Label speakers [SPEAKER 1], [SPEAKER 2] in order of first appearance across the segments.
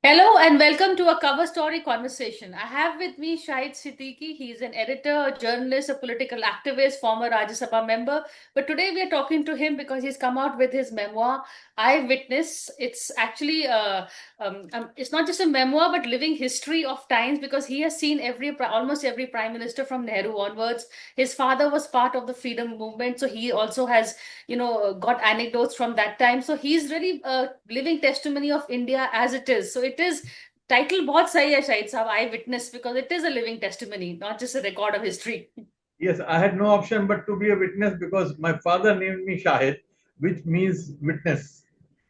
[SPEAKER 1] Hello and welcome to a cover story conversation. I have with me Shahid Siddiqui. He's an editor, a journalist, a political activist, former Rajya Sabha member. But today we are talking to him because he's come out with his memoir, Eyewitness. It's actually it's not just a memoir but living history of times because he has seen almost every prime minister from Nehru onwards. His father was part of the freedom movement, so he also has got anecdotes from that time. So he's really a living testimony of India as it is. So it is title बहुत सही है शायद साहब, आई witness, because it is a living testimony, not just a record of history.
[SPEAKER 2] Yes, I had no option but to be a witness because my father named me Shahid, which means witness.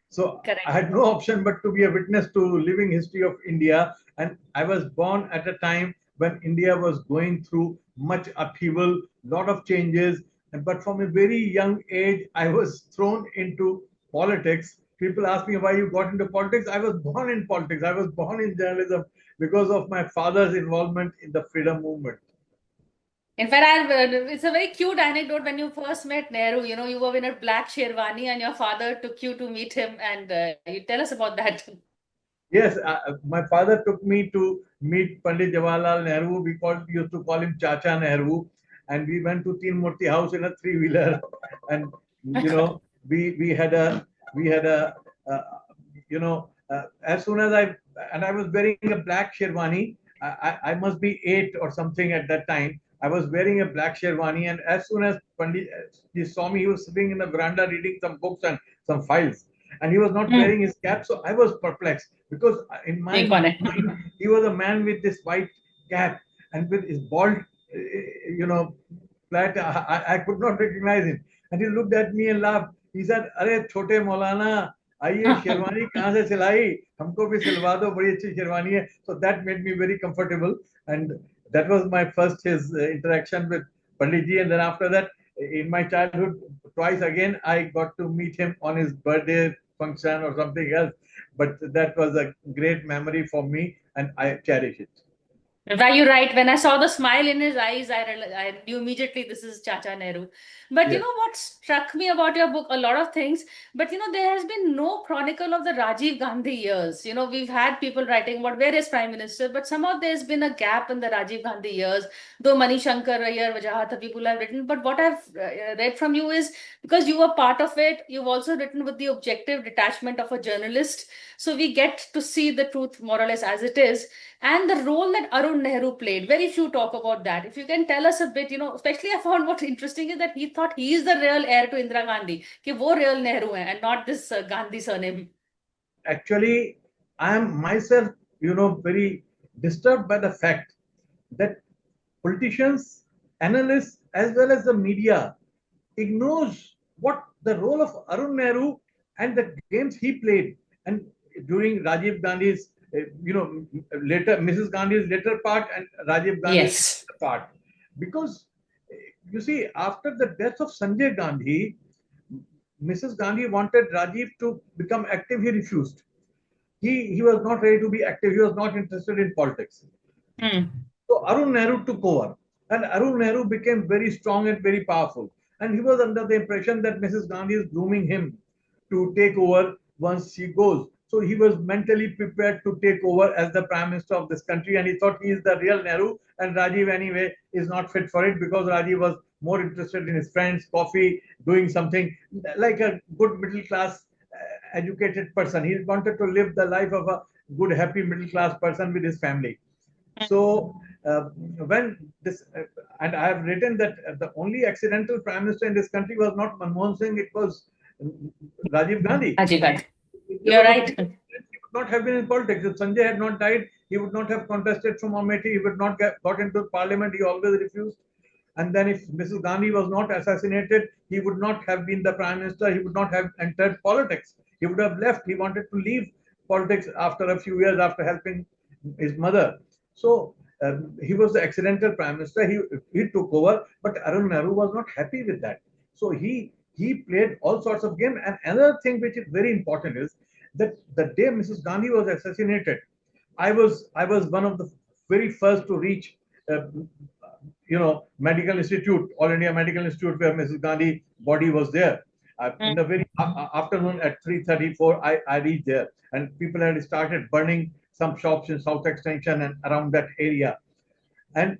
[SPEAKER 2] So I
[SPEAKER 1] Correct.
[SPEAKER 2] had no option but to be a witness to living history of India. And I was born at a time when India was going through much upheaval, lot of changes. But from a very young age, I was thrown into politics. People ask me why you got into politics. I was born in politics. I was born in journalism because of my father's involvement in the freedom movement.
[SPEAKER 1] In fact, it's a very cute anecdote. When you first met Nehru, you were in a black sherwani and your father took you to meet him, and you tell us about that.
[SPEAKER 2] Yes, my father took me to meet Pandit Jawaharlal Nehru. Used to call him Chacha Nehru, and we went to Teen Murti House in a three-wheeler, and we had a as soon as I was wearing a black sherwani. I must be 8 or something at that time. I was wearing a black sherwani, and as soon as Pandit he saw me, he was sitting in the veranda reading some books and some files, and he was not
[SPEAKER 1] Hmm.
[SPEAKER 2] wearing his cap. So I was perplexed because in my
[SPEAKER 1] ये कौन है?
[SPEAKER 2] mind he was a man with this white cap and with his bald, flat. I could not recognize him, and he looked at me and laughed. He said, "अरे छोटे मौलाना, आइए शेरवानी कहाँ से सिलाई? हमको भी सिलवा दो, बड़ी अच्छी शेरवानी है." So that made me very comfortable, and that was my first his interaction with Pandit ji. And then after that, in my childhood, twice again I got to meet him on his birthday function or something else. But that was a great memory for me, and I cherish it.
[SPEAKER 1] Why you right? When I saw the smile in his eyes, I knew immediately this is Chacha Nehru. But you
[SPEAKER 2] Yes.
[SPEAKER 1] know what struck me about your book? A lot of things. But there has been no chronicle of the Rajiv Gandhi years. We've had people writing about various prime ministers, but somehow there's been a gap in the Rajiv Gandhi years. Though Mani Shankar, Iyer, Wajahat, people have written. But what I've read from you is because you were part of it, you've also written with the objective detachment of a journalist. So we get to see the truth more or less as it is, and the role that Arun Nehru played. Very few talk about that. If you can tell us a bit, especially I found what interesting is that he thought he is the real heir to Indira Gandhi, कि वो real Nehru hai and not this Gandhi surname.
[SPEAKER 2] Actually, I am myself, very disturbed by the fact that politicians, analysts, as well as the media ignores what the role of Arun Nehru and the games he played. And during Rajiv Gandhi's, later, Mrs. Gandhi's later part and Rajiv Gandhi's
[SPEAKER 1] Yes.
[SPEAKER 2] part. Because, you see, after the death of Sanjay Gandhi, Mrs. Gandhi wanted Rajiv to become active. He refused. He was not ready to be active. He was not interested in politics.
[SPEAKER 1] Hmm.
[SPEAKER 2] So Arun Nehru took over, and Arun Nehru became very strong and very powerful. And he was under the impression that Mrs. Gandhi is grooming him to take over once she goes. So he was mentally prepared to take over as the prime minister of this country, and he thought he is the real Nehru, and Rajiv anyway is not fit for it because Rajiv was more interested in his friends, coffee, doing something like a good middle class educated person. He wanted to live the life of a good, happy middle class person with his family. So when this, and I have written that the only accidental prime minister in this country was not Manmohan Singh, it was Rajiv Gandhi.
[SPEAKER 1] Ajay Gandhi.
[SPEAKER 2] If there
[SPEAKER 1] You're
[SPEAKER 2] was a
[SPEAKER 1] right.
[SPEAKER 2] previous president, he would not have been in politics. If Sanjay had not died, he would not have contested from Amethi. He would not got into parliament. He always refused. And then if Mrs. Gandhi was not assassinated, he would not have been the prime minister. He would not have entered politics. He would have left. He wanted to leave politics after a few years after helping his mother. So he was the accidental prime minister. He took over, but Arun Nehru was not happy with that. So he played all sorts of games. And another thing which is very important is that the day Mrs. Gandhi was assassinated, I was one of the very first to reach, uh, medical institute, All India Medical Institute, where Mrs. Gandhi body was there. In the very afternoon at 3:34, I reached there, and people had started burning some shops in South Extension and around that area. And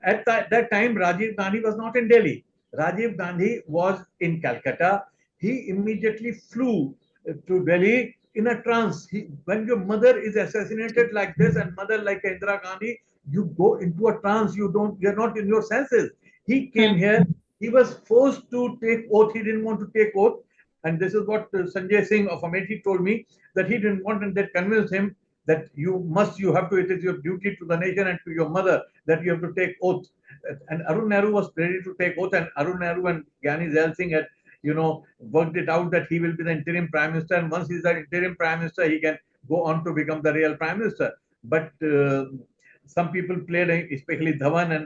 [SPEAKER 2] at that time, Rajiv Gandhi was not in Delhi. Rajiv Gandhi was in Calcutta. He immediately flew to Delhi in a trance. When your mother is assassinated like this, and mother like Indira Gandhi, you go into a trance. You're not in your senses. He came here. He was forced to take oath. He didn't want to take oath. And this is what Sanjay Singh of Amethi told me, that he didn't want, and that convinced him that you have to, it is your duty to the nation and to your mother that you have to take oath. And Arun Nehru was ready to take oath, and Arun Nehru and Gyani Zail Singh had, worked it out that he will be the interim prime minister, and once he's the interim prime minister, he can go on to become the real prime minister. But some people played, especially Dhawan and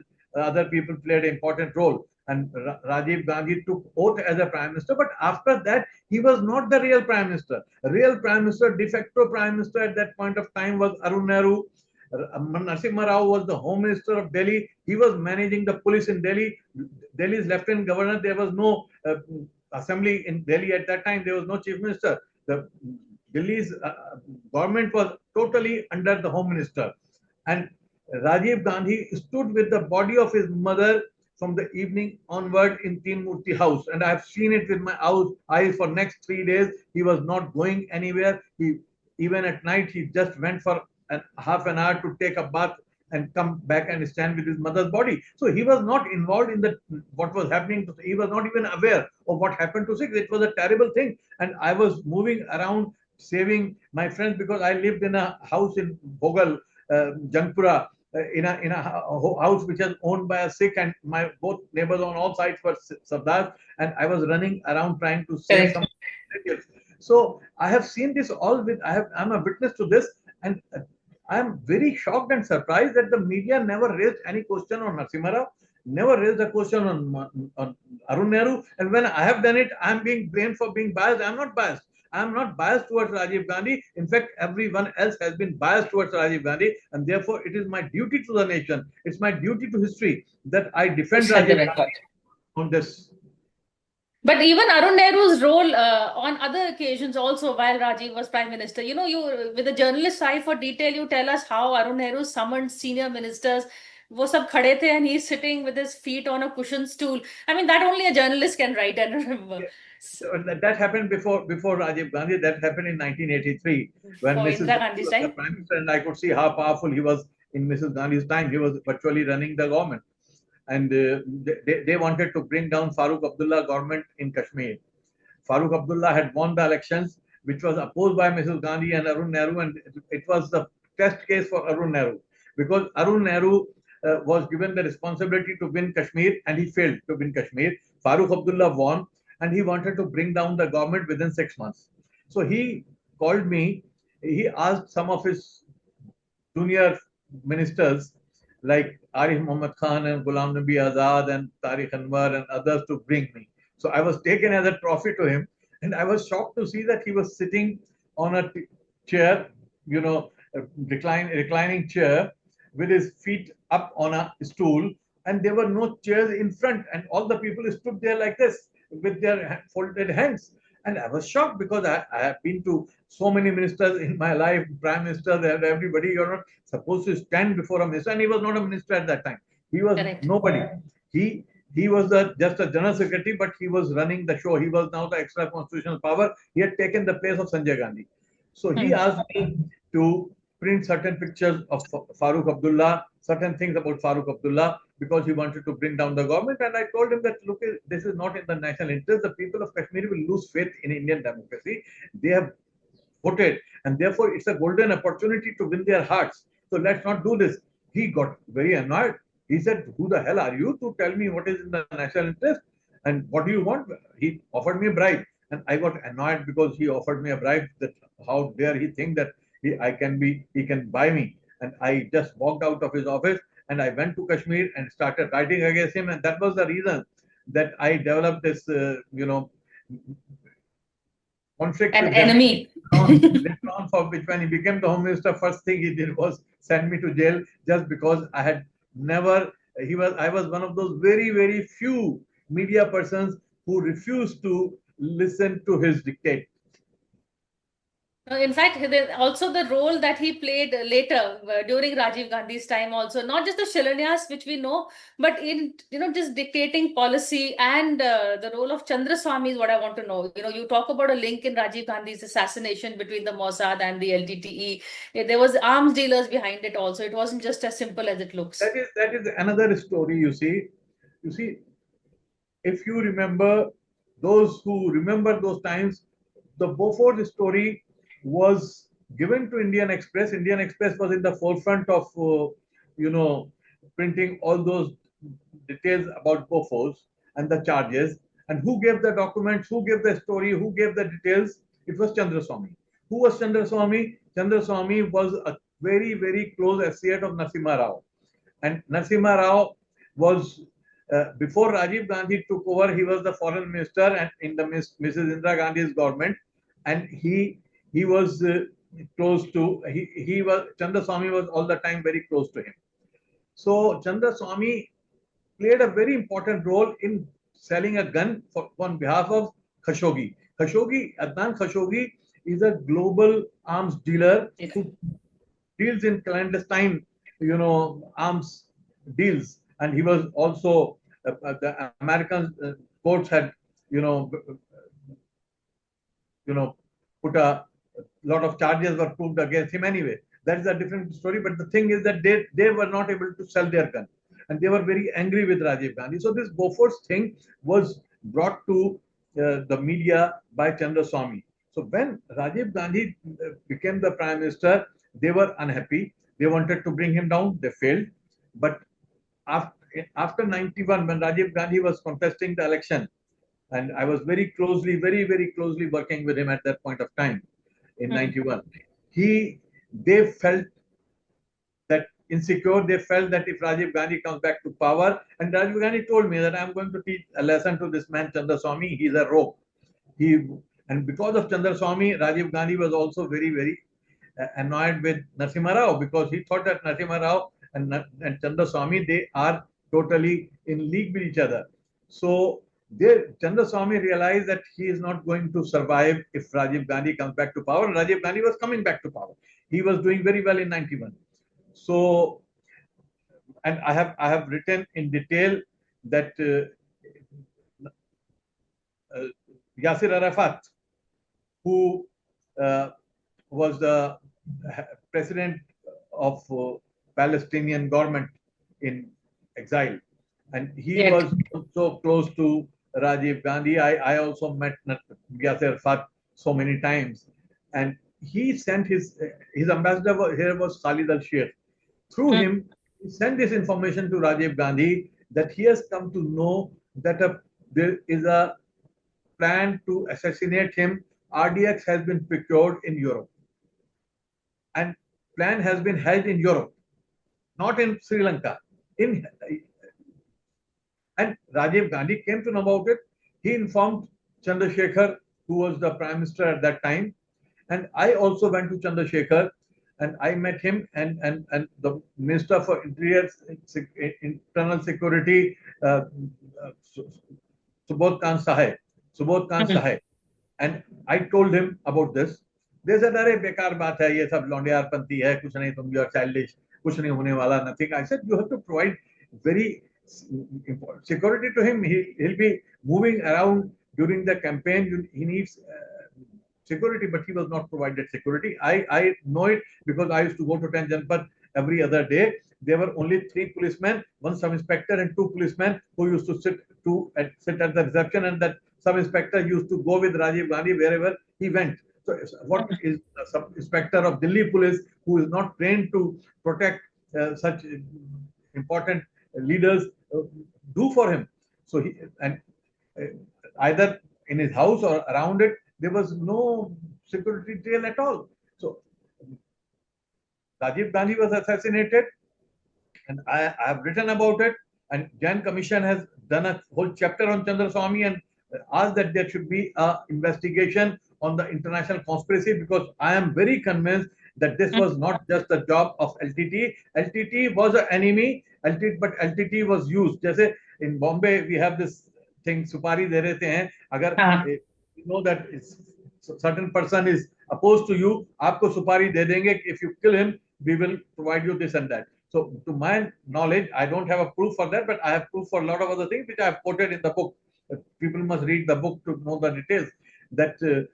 [SPEAKER 2] other people played an important role. And Rajiv Gandhi took oath as a prime minister, but after that, he was not the real prime minister. Real prime minister, de facto prime minister at that point of time was Arun Nehru. Narasimha Rao was the home minister of Delhi. He was managing the police in Delhi. Delhi's lieutenant governor, there was no assembly in Delhi at that time. There was no chief minister. The Delhi's government was totally under the home minister. And Rajiv Gandhi stood with the body of his mother from the evening onward in Teen Murti house, and I have seen it with my eyes for next 3 days. He was not going anywhere. Even at night, he just went for half an hour to take a bath and come back and stand with his mother's body. So he was not involved in what was happening. He was not even aware of what happened to Sikhs. It was a terrible thing, and I was moving around saving my friends, because I lived in a house in Bhogal, Jangpura, in a house which was owned by a Sikh, and my both neighbors on all sides were Sardars, and I was running around trying to save some relatives. So I have seen this all I'm a witness to this, and I am very shocked and surprised that the media never raised any question on Narasimha Rao, never raised a question on Arun Nehru, and when I have done it, I am being blamed for being biased. I am not biased. I am not biased towards Rajiv Gandhi. In fact, everyone else has been biased towards Rajiv Gandhi, and therefore it is my duty to the nation, it's my duty to history that I defend Rajiv Gandhi on this.
[SPEAKER 1] But even Arun Nehru's role on other occasions also, while Rajiv was prime minister, you with the journalist eye for detail, you tell us how Arun Nehru summoned senior ministers. वो सब खड़े थे, and he's sitting with his feet on a cushion stool. I mean, that only a journalist can write and remember.
[SPEAKER 2] Yeah. So that happened before Rajiv Gandhi. That happened in 1983 when Mrs. Gandhi was the prime minister, and I could see how powerful he was in Mrs. Gandhi's time. He was virtually running the government, and they wanted to bring down Farooq Abdullah government in Kashmir. Farooq Abdullah had won the elections, which was opposed by Mrs. Gandhi and Arun Nehru, and it was the test case for Arun Nehru, because Arun Nehru was given the responsibility to win Kashmir, and he failed to win Kashmir. Farooq Abdullah won, and he wanted to bring down the government within 6 months. So he called me. He asked some of his junior ministers like Arif Muhammad Khan and Ghulam Nabi Azad and Tariq Anwar and others to bring me. So I was taken as a trophy to him, and I was shocked to see that he was sitting on a chair, reclining chair, with his feet up on a stool, and there were no chairs in front, and all the people stood there like this with their folded hands. And I was shocked, because I have been to so many ministers in my life, prime ministers, and everybody. You're not supposed to stand before a minister, and he was not a minister at that time. He was nobody. He was just a general secretary, but he was running the show. He was now the extra constitutional power. He had taken the place of Sanjay Gandhi. So he asked me to print certain pictures of Farooq Abdullah, certain things about Farooq Abdullah, because he wanted to bring down the government. And I told him that, look, this is not in the national interest. The people of Kashmir will lose faith in Indian democracy. They have voted, and therefore it's a golden opportunity to win their hearts. So let's not do this. He got very annoyed. He said, who the hell are you to tell me what is in the national interest? And what do you want? He offered me a bribe. And I got annoyed, because he offered me a bribe. That how dare he think that he can buy me. And I just walked out of his office, and I went to Kashmir and started writing against him. And that was the reason that I developed this, conflict.
[SPEAKER 1] An enemy.
[SPEAKER 2] Later on, for which, when he became the home minister, first thing he did was send me to jail, just because I had never. I was one of those very, very few media persons who refused to listen to his dictate.
[SPEAKER 1] In fact, also the role that he played later during Rajiv Gandhi's time, also not just the Shilanyas, which we know, but in just dictating policy, and the role of Chandraswamy is what I want to know. You talk about a link in Rajiv Gandhi's assassination between the Mossad and the LTTE. There was arms dealers behind it also. It wasn't just as simple as it looks.
[SPEAKER 2] That is another story. You see, if you remember, those who remember those times, the Beaufort story was given to Indian Express. Indian Express was in the forefront of, you know, printing all those details about Beaufort and the charges. And who gave the documents, who gave the story, who gave the details? It was Chandraswamy. Who was Chandraswamy? Chandraswamy was a very, very close associate of Narasimha Rao. And Narasimha Rao was, before Rajiv Gandhi took over, he was the foreign minister and in the Mrs. Indira Gandhi's government, and he was close to he was Chandraswamy was all the time very close to him. So Chandraswamy played a very important role in selling a gun on behalf of Khashoggi. Adnan Khashoggi is a global arms dealer who deals in clandestine, arms deals, and he was also the American courts had, you know, put a lot of charges were proved against him anyway. That is a different story. But the thing is that they were not able to sell their gun, and they were very angry with Rajiv Gandhi. So this Beaufort's thing was brought to the media by Chandraswamy. So when Rajiv Gandhi became the prime minister, they were unhappy. They wanted to bring him down. They failed. But after 91, when Rajiv Gandhi was contesting the election, and I was very, very closely working with him at that point of time in 91. They felt that insecure. They felt that if Rajiv Gandhi comes back to power, and Rajiv Gandhi told me that I'm going to teach a lesson to this man Chandraswamy. He's a rogue. And because of Chandraswamy, Rajiv Gandhi was also very, very annoyed with Narasimha Rao, because he thought that Narasimha Rao and Chandraswamy, they are totally in league with each other. So Chandraswamy realized that he is not going to survive if Rajiv Gandhi comes back to power. And Rajiv Gandhi was coming back to power. He was doing very well in 91. So, and I have written in detail that Yasser Arafat, who was the president of Palestinian government in exile, and he was so close to Rajiv Gandhi. I also met Yasser Arafat so many times, and he sent his ambassador here was Khalid Al Sheikh. Through him, he sent this information to Rajiv Gandhi that he has come to know that there is a plan to assassinate him. RDX has been procured in Europe, and plan has been held in Europe, not in Sri Lanka. And Rajiv Gandhi came to know about it. He informed Chandrasekhar, who was the prime minister at that time, and I also went to Chandrasekhar, and I met him and the Minister for Interior Internal Security, Subodh Khan Sahay. And I told him about this. They said, "अरे बेकार बात है, ये सब लौंडियारपंती है, कुछ नहीं, तुम you are childish, कुछ नहीं होने वाला, nothing." I said, you have to provide very important security to him. He'll be moving around during the campaign. He needs security, but he was not provided security. I know it because I used to go to Tanjanpur every other day. There were only 3 policemen, 1 sub-inspector and 2 policemen who used to sit at the reception, and that sub-inspector used to go with Rajiv Gandhi wherever he went. So what is a sub-inspector of Delhi police who is not trained to protect such important leaders do for him? So either in his house or around it, there was no security detail at all. So Rajiv Gandhi was assassinated, and I have written about it. And Jain Commission has done a whole chapter on Chandraswamy and asked that there should be an investigation on the international conspiracy, because I am very convinced that this was not just the job of LTT. LTT was an enemy, but LTT was used. जैसे in Bombay we have this thing, सुपारी दे रहे थे हैं, अगर you know that certain person is opposed to you, aapko supari de denge, if you kill him, we will provide you this and that. So to my knowledge, I don't have a proof for that, but I have proof for a lot of other things which I have quoted in the book. People must read the book to know the details. That the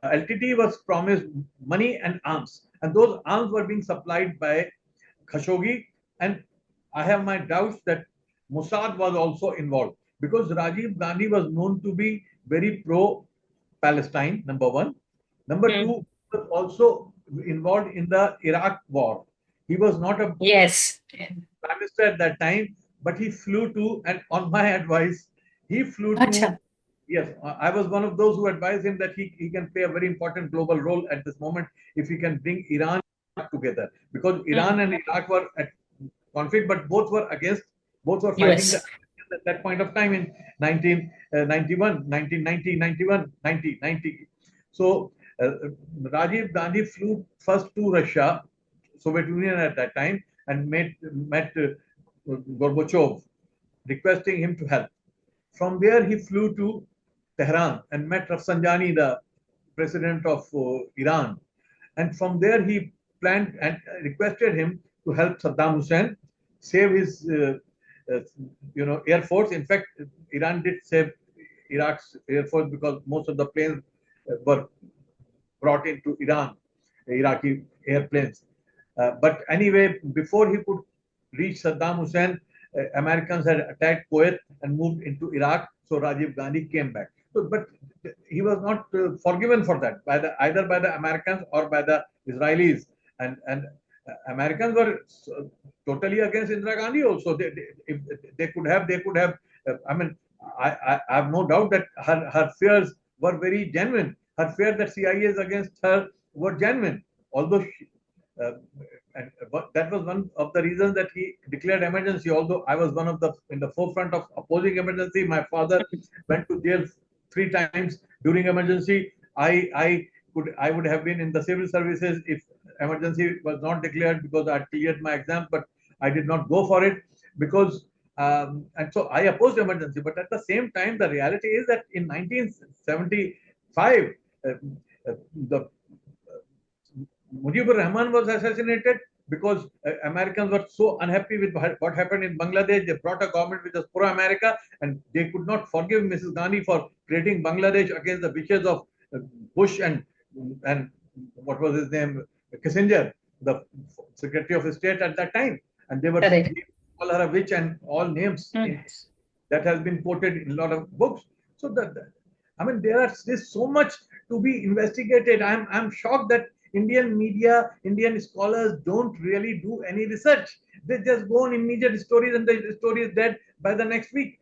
[SPEAKER 2] LTT was promised money and arms, and those arms were being supplied by Khashoggi. And I have my doubts that Mossad was also involved, because Rajiv Gandhi was known to be very pro Palestine, number one. Number two, he was also involved in the Iraq war. He was not a
[SPEAKER 1] Yes.
[SPEAKER 2] prime minister at that time, but he flew to, and on my advice, he flew to.
[SPEAKER 1] Acha.
[SPEAKER 2] Yes, I was one of those who advised him that he can play a very important global role at this moment if he can bring Iran together, because Iran and Iraq were at conflict, but both were fighting
[SPEAKER 1] US.
[SPEAKER 2] at that point of time in 1991, 1990, 91, 90, 90. So Rajiv Gandhi flew first to Russia, Soviet Union at that time, and met Gorbachev, requesting him to help. From there, he flew to Tehran and met Rafsanjani, the president of Iran. And from there, he planned and requested him to help Saddam Hussein save his, uh, Air Force. In fact, Iran did save Iraq's Air Force, because most of the planes were brought into Iran, Iraqi airplanes. But anyway, before he could reach Saddam Hussein, Americans had attacked Kuwait and moved into Iraq. So Rajiv Gandhi came back. So, but he was not forgiven for that by either by the Americans or by the Israelis. And Americans were totally against Indira Gandhi also. If they could have, I mean, I have no doubt that her fears were very genuine. Her fear that CIA is against her were genuine. Although uh, but that was one of the reasons that he declared emergency. Although I was one of the in the forefront of opposing emergency, my father went to jail 3 times during emergency. I would have been in the civil services if emergency was not declared, because I cleared my exams, but I did not go for it because and so I opposed emergency. But at the same time, the reality is that in 1975, the Mujibur Rahman was assassinated because Americans were so unhappy with what happened in Bangladesh. They brought a government which was pro-America, and they could not forgive Mrs. Ghani for creating Bangladesh against the wishes of Bush and what was his name, Kissinger, the Secretary of State at that time, and they were all her a witch and all names that has been quoted in a lot of books. So I mean, there's so much to be investigated. I'm shocked that Indian media, Indian scholars don't really do any research. They just go on immediate stories, and the story is dead by the next week.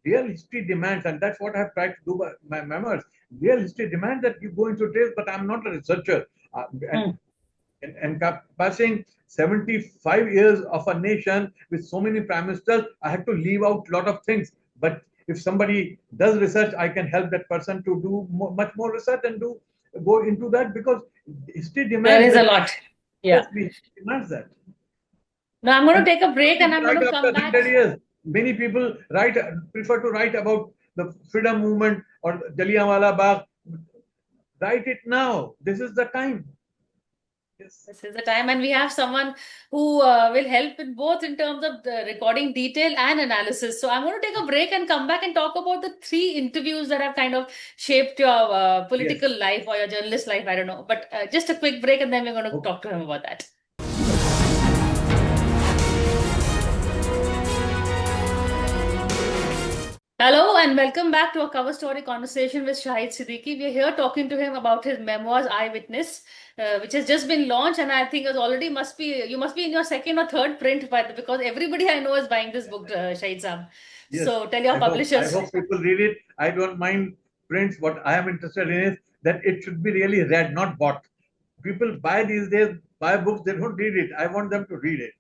[SPEAKER 2] Real history demands, and that's what I've tried to do by my memoirs. Real history demands that you go into details, but I'm not a researcher. And passing 75 years of a nation with so many prime ministers, I have to leave out a lot of things. But if somebody does research, I can help that person to do much more research and go into that, because history demands.
[SPEAKER 1] There is a lot. Yeah.
[SPEAKER 2] Yes, demands that.
[SPEAKER 1] Now I'm going to take a break and I'm going to come back.
[SPEAKER 2] Years, many people prefer to write about the freedom movement or Jallianwala Bagh. Write it now. This is the time.
[SPEAKER 1] Yes. This is the time, and we have someone who will help in both in terms of the recording detail and analysis. So I'm going to take a break and come back and talk about the 3 interviews that have kind of shaped your political life or your journalist life. I don't know, but just a quick break, and then we're going to talk to him about that. Hello and welcome back to a cover story conversation with Shahid Siddiqui. We're here talking to him about his memoirs, Eyewitness, which has just been launched, and I think it already you must be in your 2nd or 3rd print, because everybody I know is buying this book, Shahid Saab. Yes. So tell your publishers.
[SPEAKER 2] I hope people read it. I don't mind prints. What I am interested in is that it should be really read, not bought. People buy these days, buy books, they don't read it. I want them to read it.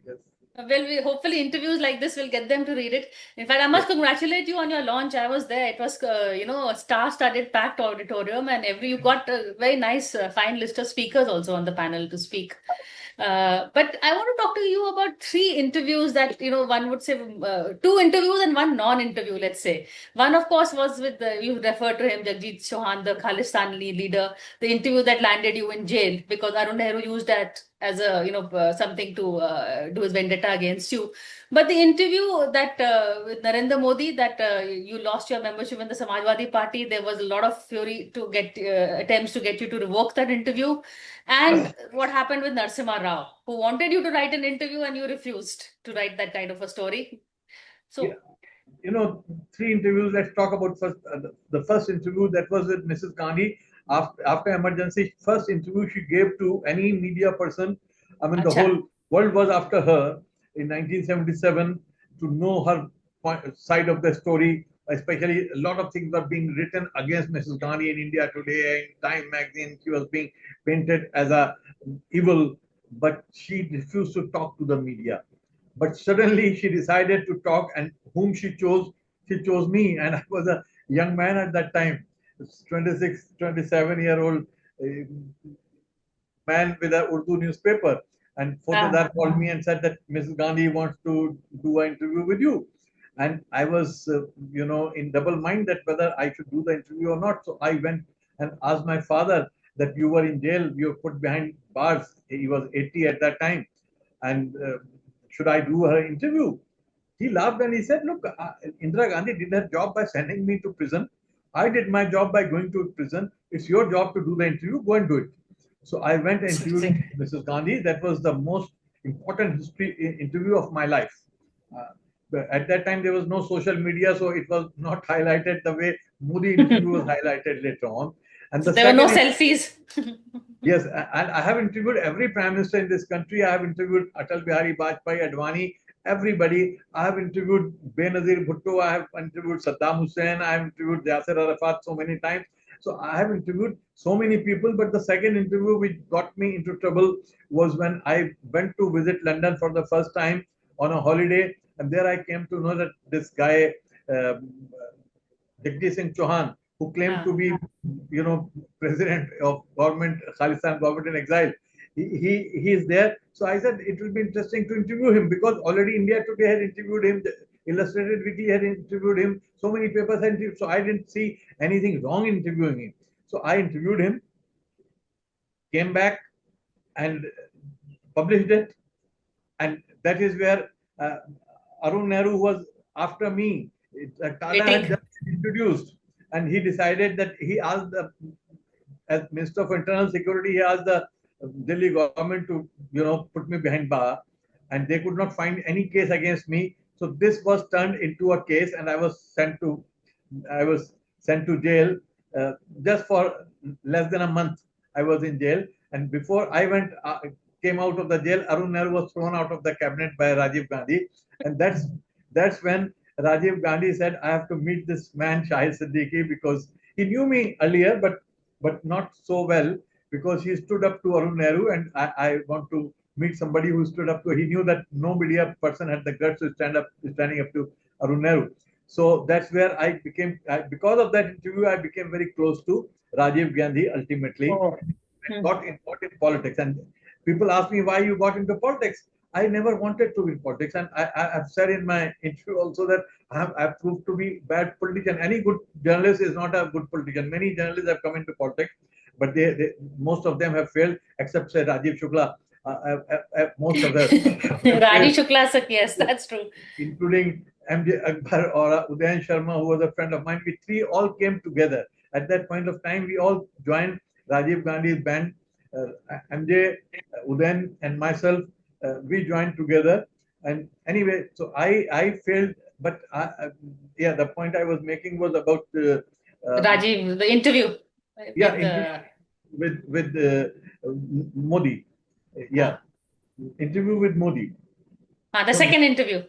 [SPEAKER 2] Yes.
[SPEAKER 1] Well, hopefully interviews like this will get them to read it. In fact, I must congratulate you on your launch. I was there. It was, a star-studded, packed auditorium, and you got a very nice, fine list of speakers also on the panel to speak. But I want to talk to you about three interviews that, one would say two interviews and one non-interview, let's say. One, of course, was with, you referred to him, Jagjit Chauhan, the Khalistan leader, the interview that landed you in jail because Arun Nehru used that as a, something to do his vendetta against you. But the interview that with Narendra Modi, that you lost your membership in the Samajwadi Party, there was a lot of fury to get attempts to get you to revoke that interview. And what happened with Narasimha Rao, who wanted you to write an interview and you refused to write that kind of a story.
[SPEAKER 2] Yeah,
[SPEAKER 1] So,
[SPEAKER 2] three interviews. Let's talk about first the first interview that was with Mrs. Gandhi after emergency. First interview she gave to any media person. I mean, the
[SPEAKER 1] acha.
[SPEAKER 2] whole world was after her in 1977 to know her side of the story. Especially, a lot of things were being written against Mrs. Gandhi in India Today, in Time magazine. She was being painted as a evil, but she refused to talk to the media. But suddenly she decided to talk, and whom she chose me. And I was a young man at that time, 26, 27-year-old man with an Urdu newspaper. And
[SPEAKER 1] Ah,
[SPEAKER 2] Photodar called me and said that Mrs. Gandhi wants to do an interview with you. And I was, in double mind that whether I should do the interview or not. So I went and asked my father that you were in jail, you were put behind bars. He was 80 at that time. And should I do her interview? He laughed and he said, look, Indira Gandhi did her job by sending me to prison. I did my job by going to prison. It's your job to do the interview. Go and do it. So I went and interviewed
[SPEAKER 1] interesting.
[SPEAKER 2] Mrs. Gandhi. That was the most important interview of my life. At that time, there was no social media, so it was not highlighted the way Modi interview was highlighted later on. And
[SPEAKER 1] So
[SPEAKER 2] the
[SPEAKER 1] there were no
[SPEAKER 2] second
[SPEAKER 1] selfies.
[SPEAKER 2] Yes, and I have interviewed every prime minister in this country. I have interviewed Atal Bihari Vajpayee, Advani, everybody. I have interviewed Benazir Bhutto. I have interviewed Saddam Hussein. I have interviewed Yasser Arafat so many times. So I have interviewed so many people. But the second interview which got me into trouble was when I went to visit London for the first time on a holiday, and there I came to know that this guy. Jagdish Singh Chauhan, who claimed to
[SPEAKER 1] Ah,
[SPEAKER 2] be, president of government, Khalistan government in exile. He is there. So I said it will be interesting to interview him because already India Today had interviewed him, Illustrated Weekly had interviewed him, so many papers had interviewed. So I didn't see anything wrong in interviewing him. So I interviewed him, came back and published it, and that is where Arun Nehru was after me. Tata had
[SPEAKER 1] waiting.
[SPEAKER 2] just introduced, and he decided that he asked the as Minister of Internal Security, he asked the Delhi government to put me behind bar, and they could not find any case against me. So this was turned into a case, and I was sent to jail just for less than a month. I was in jail, and before I came out of the jail, Arun Nehru was thrown out of the cabinet by Rajiv Gandhi, and that's when Rajiv Gandhi said, "I have to meet this man Shahid Siddiqui because he knew me earlier, but not so well because he stood up to Arun Nehru, and I want to meet somebody who stood up to. He knew that no media person had the guts to standing up to Arun Nehru. So that's where because of that interview, I became very close to Rajiv Gandhi ultimately.
[SPEAKER 1] Oh.
[SPEAKER 2] Got involved in politics, and people ask me why you got into politics. I never wanted to be in politics, and I've said in my interview also that I've proved to be bad politician. Any good journalist is not a good politician. Many journalists have come into politics, but most of them have failed, except say Rajiv Shukla. Most of them have
[SPEAKER 1] Rani
[SPEAKER 2] failed,
[SPEAKER 1] Shukla, sir, yes, that's true.
[SPEAKER 2] including MJ Akbar or Udayan Sharma, who was a friend of mine. We three all came together. At that point of time, we all joined Rajiv Gandhi's band. MJ, Udayan, and myself, we joined together. And anyway, so I failed, but yeah, the point I was making was about
[SPEAKER 1] Rajiv, the interview
[SPEAKER 2] yeah,
[SPEAKER 1] with
[SPEAKER 2] with Modi. Yeah,
[SPEAKER 1] ah,
[SPEAKER 2] interview with Modi.
[SPEAKER 1] the
[SPEAKER 2] So
[SPEAKER 1] second interview,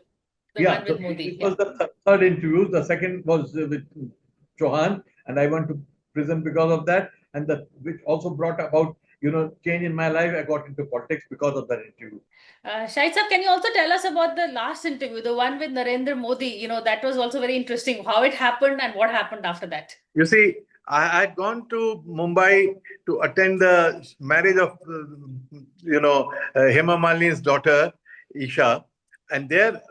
[SPEAKER 1] the
[SPEAKER 2] yeah,
[SPEAKER 1] one
[SPEAKER 2] so
[SPEAKER 1] with
[SPEAKER 2] this
[SPEAKER 1] Modi. Yeah.
[SPEAKER 2] was the third interview. The second was with Chauhan, and I went to prison because of that, and which also brought about change in my life. I got into politics because of that interview.
[SPEAKER 1] Shahid sir, can you also tell us about the last interview, the one with Narendra Modi? That was also very interesting, how it happened and what happened after that.
[SPEAKER 2] You see,
[SPEAKER 3] I had gone to Mumbai to attend the marriage of, Hema Malini's daughter, Isha. And there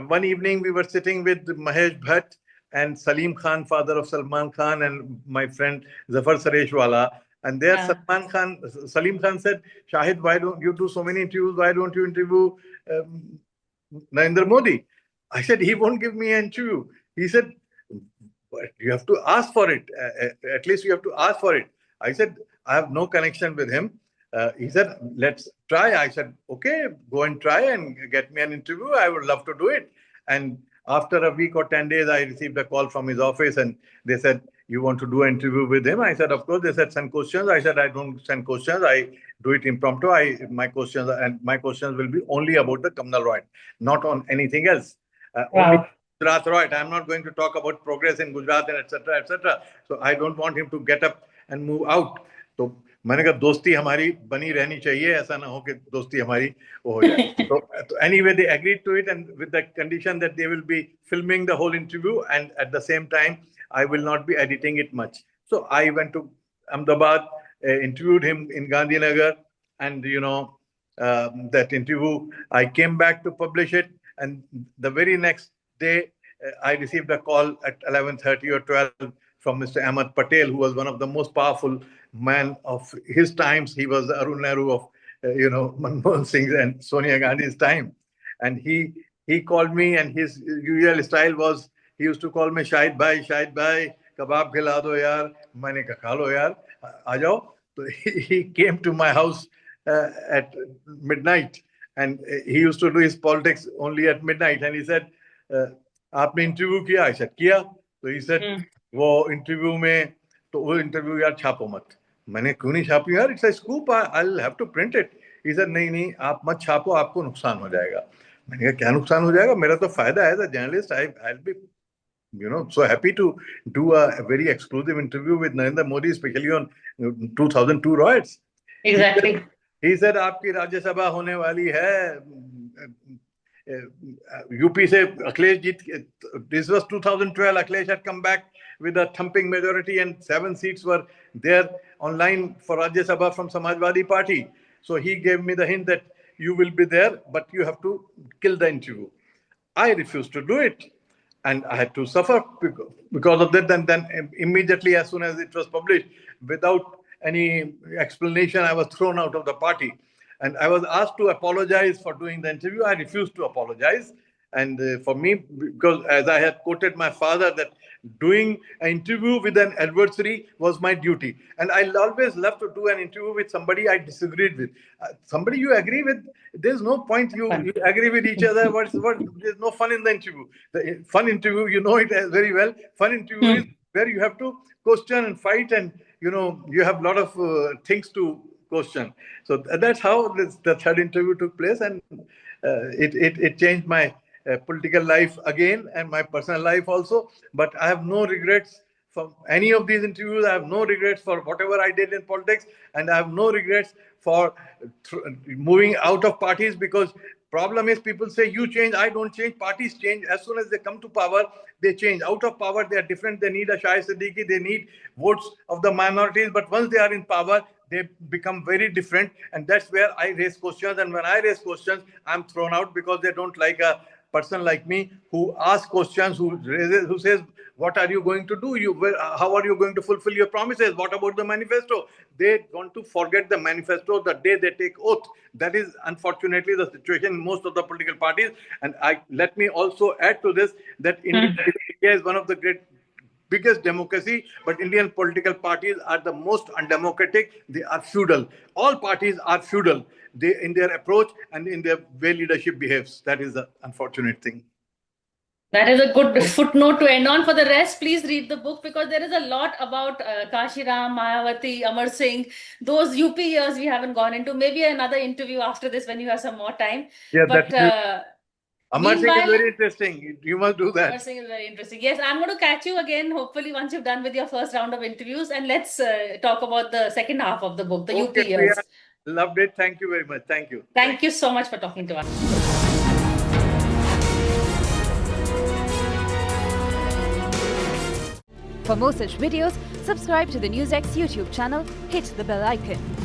[SPEAKER 3] one evening we were sitting with Mahesh Bhatt and Salim Khan, father of Salman Khan, and my friend Zafar Sareshwala. And there Salim Khan said, Shahid, why don't you do so many interviews? Why don't you interview Narendra Modi? I said, he won't give me an interview. He said, but you have to ask for it. At least you have to ask for it. I said, I have no connection with him. He said, let's try. I said, okay, go and try and get me an interview. I would love to do it. And after a week or 10 days, I received a call from his office and they said, you want to do an interview with him? I said, of course. They said, send questions. I said, I don't send questions. I do it impromptu. My questions will be only about the Communal Roy, not on anything else. Only Gujarat Roy. I'm not going to talk about progress in Gujarat and etc. etc. So I don't want him to get up and move out. So मैंने कहा दोस्ती हमारी बनी रहनी चाहिए, ऐसा ना हो कि दोस्ती हमारी वो हो जाए. So anyway, they agreed to it, and with the condition that they will be filming the whole interview, and at the same time I will not be editing it much. So I went to Ahmedabad, interviewed him in Gandhinagar, and that interview, I came back to publish it, and the very next day I received a call at 11:30 or 12 from Mr. Ahmed Patel, who was one of the most powerful man of his times. He was the Arun Nehru of, Manmohan Singh and Sonia Gandhi's time. And he called me, and his usual style was, he used to call me Shahid Bhai, kebab khila do yaar. Maine kaha kha lo yaar, aa jao. So he came to my house at midnight, and he used to do his politics only at midnight. And he said, आपने interview किया? I said, किया. So he said, वो interview में तो वो interview यार छापो मत. मैंने क्यों नहीं छापी यार? It's a scoop. I'll have to print it. He said, नहीं आप मत छापो, आपको नुकसान हो जाएगा. मैंने कहा क्या नुकसान हो जाएगा? मेरा तो फायदा है. As a journalist, I'll be so happy to do a very exclusive interview with Narendra Modi, especially on 2002 riots.
[SPEAKER 1] Exactly.
[SPEAKER 3] He said, आपकी राज्यसभा होने वाली है. UP से अखिलेश जीत. This was 2012. Akhilesh had come back with a thumping majority, and 7 seats were there online for Rajya Sabha from Samajwadi Party. So he gave me the hint that you will be there, but you have to kill the interview. I refused to do it, and I had to suffer because of that. And then immediately, as soon as it was published, without any explanation, I was thrown out of the party. And I was asked to apologize for doing the interview. I refused to apologize. And for me, because as I had quoted my father, that doing an interview with an adversary was my duty. And I always love to do an interview with somebody I disagreed with. Somebody you agree with, there's no point you agree with each other. There's no fun in the interview. The fun interview, you know it very well. Fun interview is where you have to question and fight, and you have a lot of things to question. So that's how the third interview took place, and it changed my political life again, and my personal life also. But I have no regrets from any of these interviews. I have no regrets for whatever I did in politics, and I have no regrets for moving out of parties, because problem is people say you change, I don't change. Parties change. As soon as they come to power, they change. Out of power, they are different. They need a Shahid Siddiqui, they need votes of the minorities. But once they are in power, they become very different. And that's where I raise questions. And when I raise questions, I'm thrown out, because they don't like a person like me who asks questions, who says, what are you going to do? How are you going to fulfill your promises? What about the manifesto? They want to forget the manifesto the day they take oath. That is unfortunately the situation in most of the political parties. And let me also add to this that India is one of the biggest democracy, but Indian political parties are the most undemocratic. They are feudal. All parties are feudal. In their approach and in their way leadership behaves. That is the unfortunate thing.
[SPEAKER 1] That is a good footnote to end on. For the rest, please read the book, because there is a lot about Kashiram, Mayawati, Amar Singh. Those UP years we haven't gone into. Maybe another interview after this when you have some more time.
[SPEAKER 3] Yeah, but Amar Singh is very interesting. You must do that.
[SPEAKER 1] Amar Singh is very interesting. Yes, I'm going to catch you again, hopefully, once you've done with your first round of interviews. And let's talk about the second half of the book, the UP years.
[SPEAKER 3] Loved it. Thank you very much. Thank you.
[SPEAKER 1] Thank you so much for talking to us.
[SPEAKER 4] For For more such videos, subscribe to the NewsX YouTube channel, hit the bell icon.